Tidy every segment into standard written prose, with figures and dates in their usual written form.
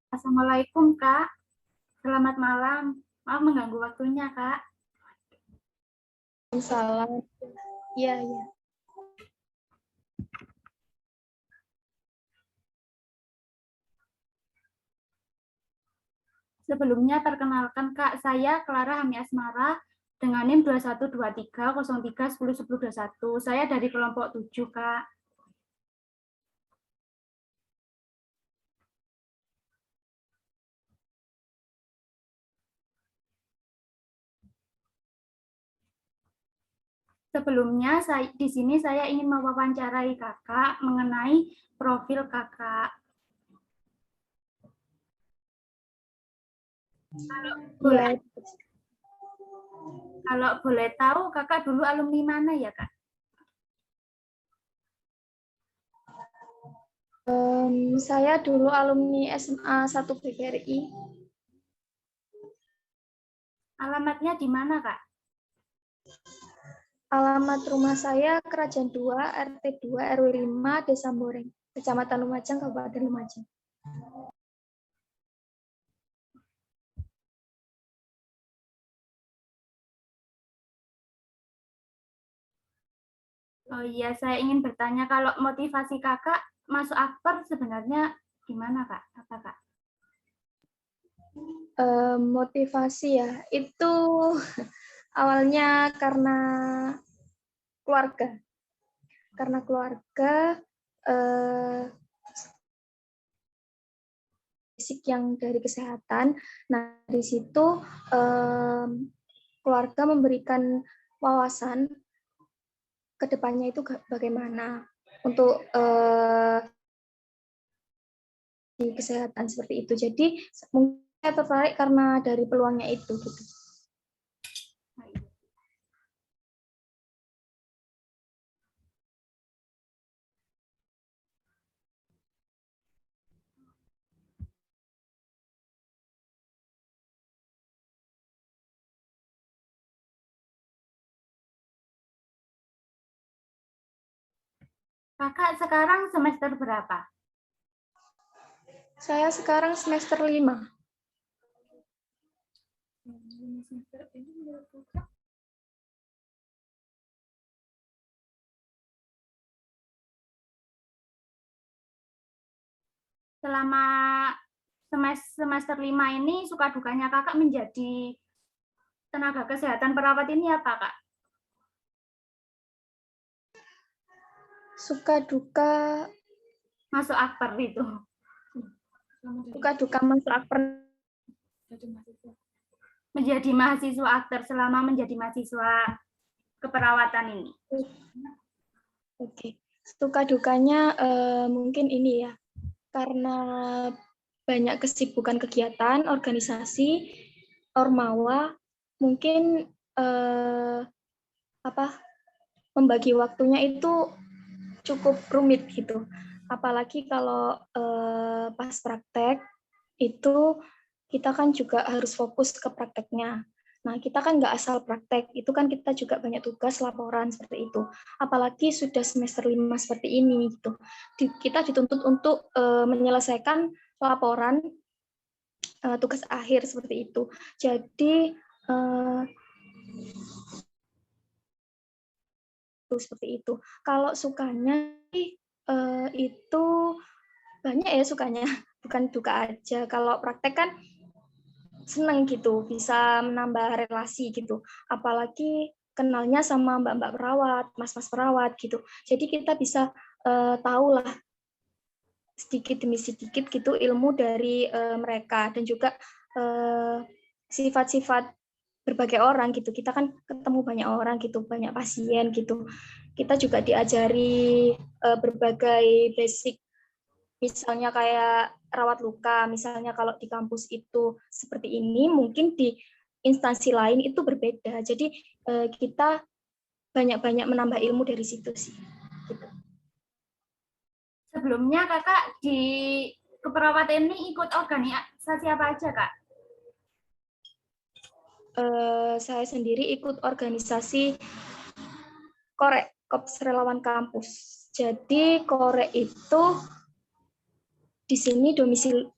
Assalamualaikum, Kak. Selamat malam. Maaf mengganggu waktunya, Kak. Salam. Iya, iya. Sebelumnya perkenalkan, Kak, saya Clara Hami Asmara dengan NIM 212303101021. Saya dari kelompok 7, Kak. Sebelumnya, di sini saya ingin mewawancarai Kakak mengenai profil Kakak. Kalau boleh tahu, Kakak dulu alumni mana ya, Kak? Saya dulu alumni SMA 1 BGRI. Alamatnya di mana, Kak? Alamat rumah saya Kerajaan 2, RT 2, RW 5, Desa Boreng, Kecamatan Lumajang, Kabupaten Lumajang. Oh iya, saya ingin bertanya kalau motivasi Kakak masuk Akper sebenarnya gimana, Kak? Apa, Kak? Motivasi ya, itu awalnya karena keluarga. Karena keluarga, basic yang dari kesehatan. Nah, di situ keluarga memberikan wawasan ke depannya itu bagaimana untuk di kesehatan seperti itu. Jadi mungkin saya tertarik karena dari peluangnya itu gitu. Kakak sekarang semester berapa? Saya sekarang semester 5. Selama semester 5 ini suka dukanya Kakak menjadi tenaga kesehatan perawat ini apa, Kak? Suka duka masuk Akper itu. Suka duka masuk Akper menjadi mahasiswa Akper selama menjadi mahasiswa keperawatan ini. Oke. Suka dukanya mungkin ini ya. Karena banyak kesibukan kegiatan, organisasi, ormawa, mungkin membagi waktunya itu cukup rumit gitu. Apalagi kalau pas praktek itu kita kan juga harus fokus ke prakteknya. Nah, kita kan nggak asal praktek, itu kan kita juga banyak tugas, laporan, seperti itu. Apalagi sudah semester 5 seperti ini, gitu. Kita dituntut untuk menyelesaikan laporan tugas akhir, seperti itu. Jadi, seperti itu. Kalau sukanya, itu banyak ya sukanya, bukan duka aja. Kalau praktek kan seneng gitu, bisa menambah relasi gitu. Apalagi kenalnya sama mbak-mbak perawat, mas-mas perawat gitu. Jadi kita bisa tahu lah sedikit demi sedikit gitu ilmu dari mereka dan juga sifat-sifat berbagai orang gitu. Kita kan ketemu banyak orang gitu, banyak pasien gitu. Kita juga diajari berbagai basic, misalnya kayak rawat luka, misalnya kalau di kampus itu seperti ini, mungkin di instansi lain itu berbeda. Jadi kita banyak-banyak menambah ilmu dari situ sih. Gitu. Sebelumnya Kakak di keperawatan ini ikut organisasi apa aja, Kak? Saya sendiri ikut organisasi Korek, Korps Relawan Kampus. Jadi Korek itu di sini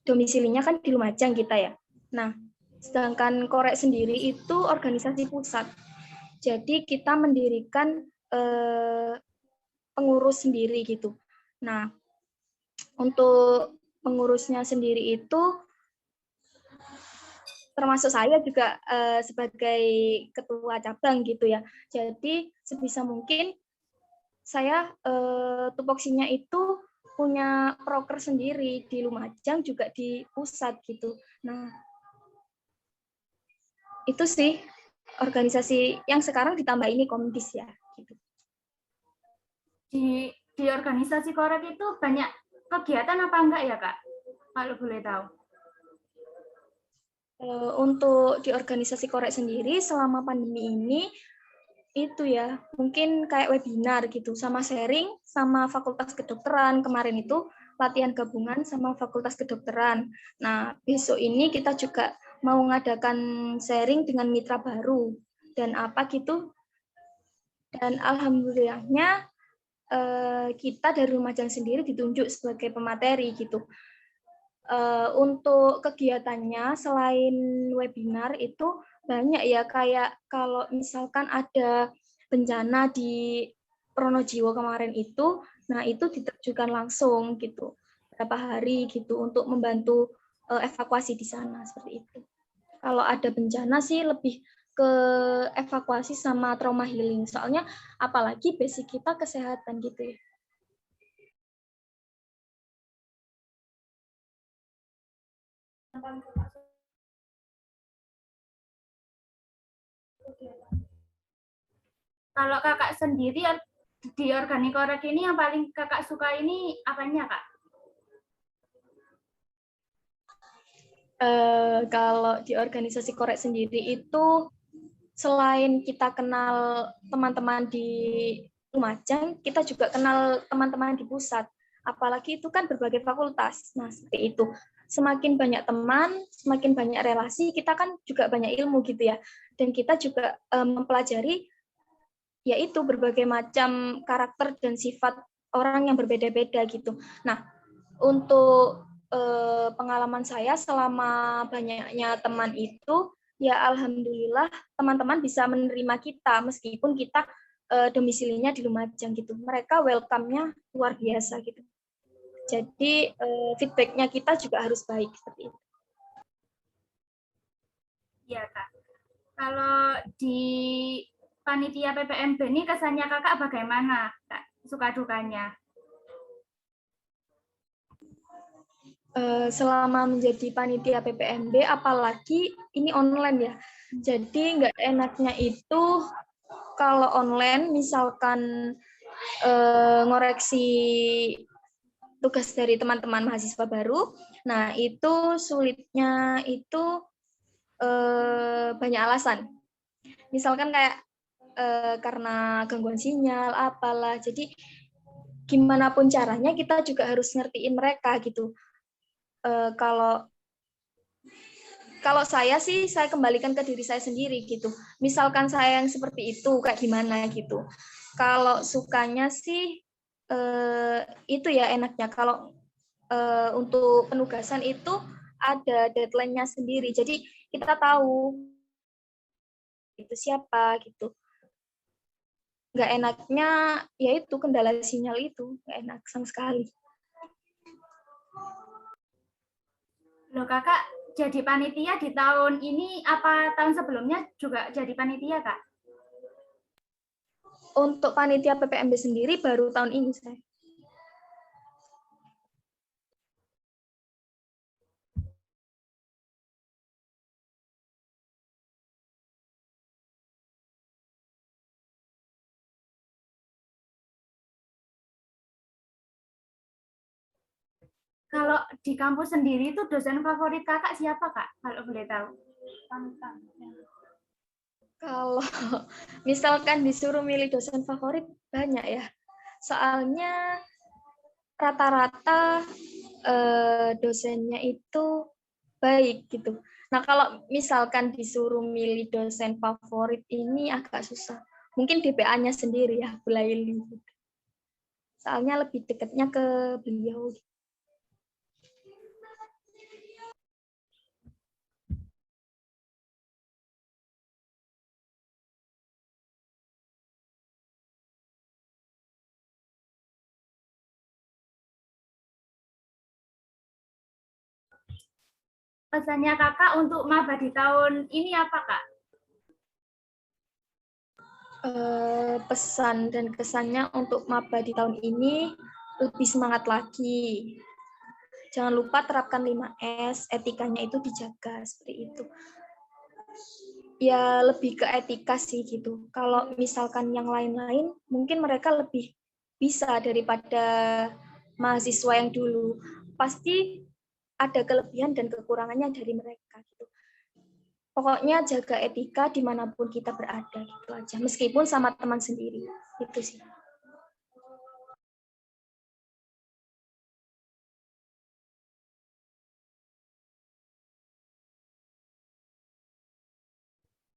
domisilinya kan di Lumajang kita ya. Nah, sedangkan Korek sendiri itu organisasi pusat. Jadi kita mendirikan pengurus sendiri gitu. Nah, untuk pengurusnya sendiri itu termasuk saya juga sebagai ketua cabang gitu ya. Jadi sebisa mungkin saya tupoksinya itu punya proker sendiri di Lumajang juga di pusat gitu. Nah, itu sih organisasi yang sekarang ditambah ini Komdis ya. Gitu. Di organisasi Korek itu banyak kegiatan apa enggak ya Kak? Kalau boleh tahu. Untuk di organisasi Korek sendiri selama pandemi ini itu ya mungkin kayak webinar gitu sama sharing sama Fakultas Kedokteran kemarin itu latihan gabungan sama Fakultas Kedokteran. Nah besok ini kita juga mau mengadakan sharing dengan mitra baru dan apa gitu. Dan alhamdulillahnya kita dari Lumajang sendiri ditunjuk sebagai pemateri gitu. Untuk kegiatannya selain webinar itu banyak ya, kayak kalau misalkan ada bencana di Pronojiwo kemarin itu, nah itu diterjunkan langsung gitu berapa hari gitu untuk membantu evakuasi di sana seperti itu. Kalau ada bencana sih lebih ke evakuasi sama trauma healing, soalnya apalagi basic kita kesehatan gitu ya. Kalau kakak sendiri di organik Korek ini yang paling kakak suka ini apanya Kak? Kalau di organisasi Korek sendiri itu selain kita kenal teman-teman di Lumajang, kita juga kenal teman-teman di pusat. Apalagi itu kan berbagai fakultas. Nah, seperti itu. Semakin banyak teman, semakin banyak relasi, kita kan juga banyak ilmu gitu ya. Dan kita juga mempelajari yaitu berbagai macam karakter dan sifat orang yang berbeda-beda gitu. Nah, untuk pengalaman saya selama banyaknya teman itu, ya alhamdulillah teman-teman bisa menerima kita meskipun kita domisilinya di Lumajang gitu. Mereka welcome-nya luar biasa gitu. Jadi feedback-nya kita juga harus baik seperti itu. Iya Kak. Kalau di panitia PPMB ini kesannya kakak bagaimana Kak? Suka dukanya? Selama menjadi panitia PPMB, apalagi ini online ya. Jadi nggak enaknya itu kalau online, misalkan ngoreksi tugas dari teman-teman mahasiswa baru, nah itu sulitnya itu banyak alasan. Misalkan kayak karena gangguan sinyal, apalah. Jadi gimana pun caranya kita juga harus ngertiin mereka gitu. Kalau saya sih saya kembalikan ke diri saya sendiri gitu. Misalkan saya yang seperti itu kayak gimana gitu. Kalau sukanya sih itu ya enaknya kalau untuk penugasan itu ada deadline-nya sendiri. Jadi kita tahu itu siapa gitu. Nggak enaknya yaitu kendala sinyal itu, nggak enak sama sekali. Loh kakak jadi panitia di tahun ini apa tahun sebelumnya juga jadi panitia Kak? Untuk panitia PPMB sendiri baru tahun ini saya. Kalau di kampus sendiri itu dosen favorit kakak siapa Kak? Kalau boleh tahu. Kalau misalkan disuruh milih dosen favorit banyak ya. Soalnya rata-rata dosennya itu baik gitu. Nah, kalau misalkan disuruh milih dosen favorit ini agak susah. Mungkin DPA-nya sendiri ya, Bu Laili. Soalnya lebih dekatnya ke beliau. pesannya kakak untuk maba di tahun ini apa kak? Pesan dan kesannya untuk maba di tahun ini lebih semangat lagi. Jangan lupa terapkan 5S, etikanya itu dijaga seperti itu. Ya lebih ke etika sih gitu. Kalau misalkan yang lain-lain, mungkin mereka lebih bisa daripada mahasiswa yang dulu. Pasti ada kelebihan dan kekurangannya dari mereka gitu. Pokoknya jaga etika dimanapun kita berada gitu aja. Meskipun sama teman sendiri, itu sih.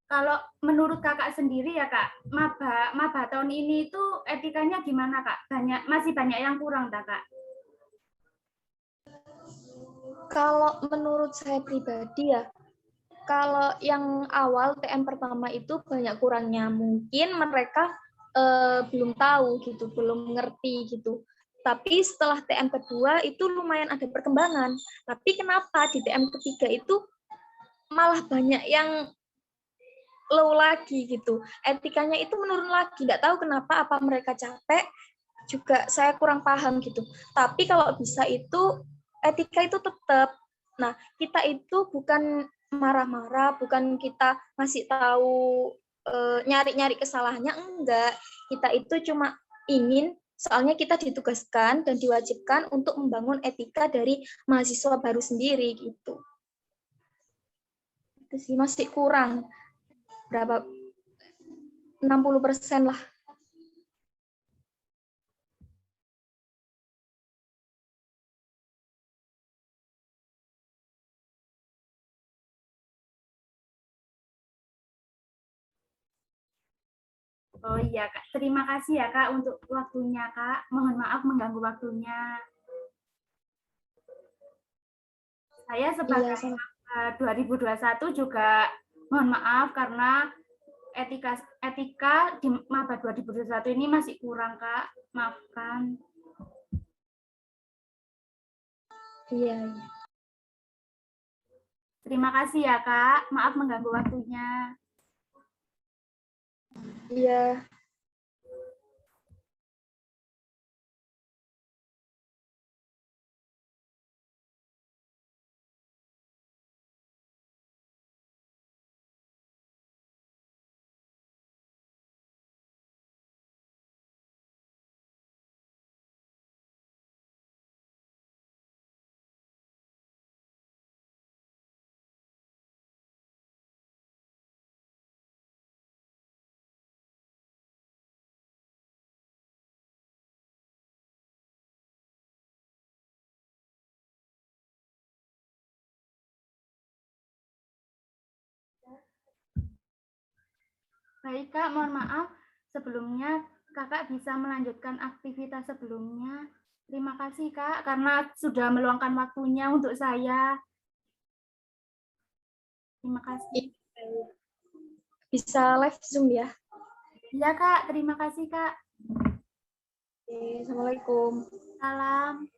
Kalau menurut kakak sendiri ya kak, maba tahun ini itu etikanya gimana kak? Masih banyak yang kurang tak kak? Kalau menurut saya pribadi ya, kalau yang awal TM pertama itu banyak kurangnya. Mungkin mereka belum tahu gitu, belum ngerti gitu. Tapi setelah TM kedua itu lumayan ada perkembangan. Tapi kenapa di TM ketiga itu malah banyak yang low lagi gitu. Etikanya itu menurun lagi. Nggak tahu kenapa, apa mereka capek, juga saya kurang paham gitu. Tapi kalau bisa itu etika itu tetap. Nah, kita itu bukan marah-marah, bukan kita ngasih tahu nyari-nyari kesalahannya, enggak. Kita itu cuma ingin, soalnya kita ditugaskan dan diwajibkan untuk membangun etika dari mahasiswa baru sendiri gitu. Itu sih masih kurang. Berapa? 60% lah. Oh iya kak, terima kasih ya kak untuk waktunya kak. Mohon maaf mengganggu waktunya. Saya sebagai Iya, 2021 juga mohon maaf karena etika di maba 2021 ini masih kurang kak. Maafkan. iya. Terima kasih ya kak. Maaf mengganggu waktunya. Iya. Baik kak, mohon maaf. Sebelumnya kakak bisa melanjutkan aktivitas sebelumnya. Terima kasih kak karena sudah meluangkan waktunya untuk saya. Terima kasih. Bisa live Zoom ya. Iya kak, terima kasih kak. Oke, Assalamualaikum. Salam.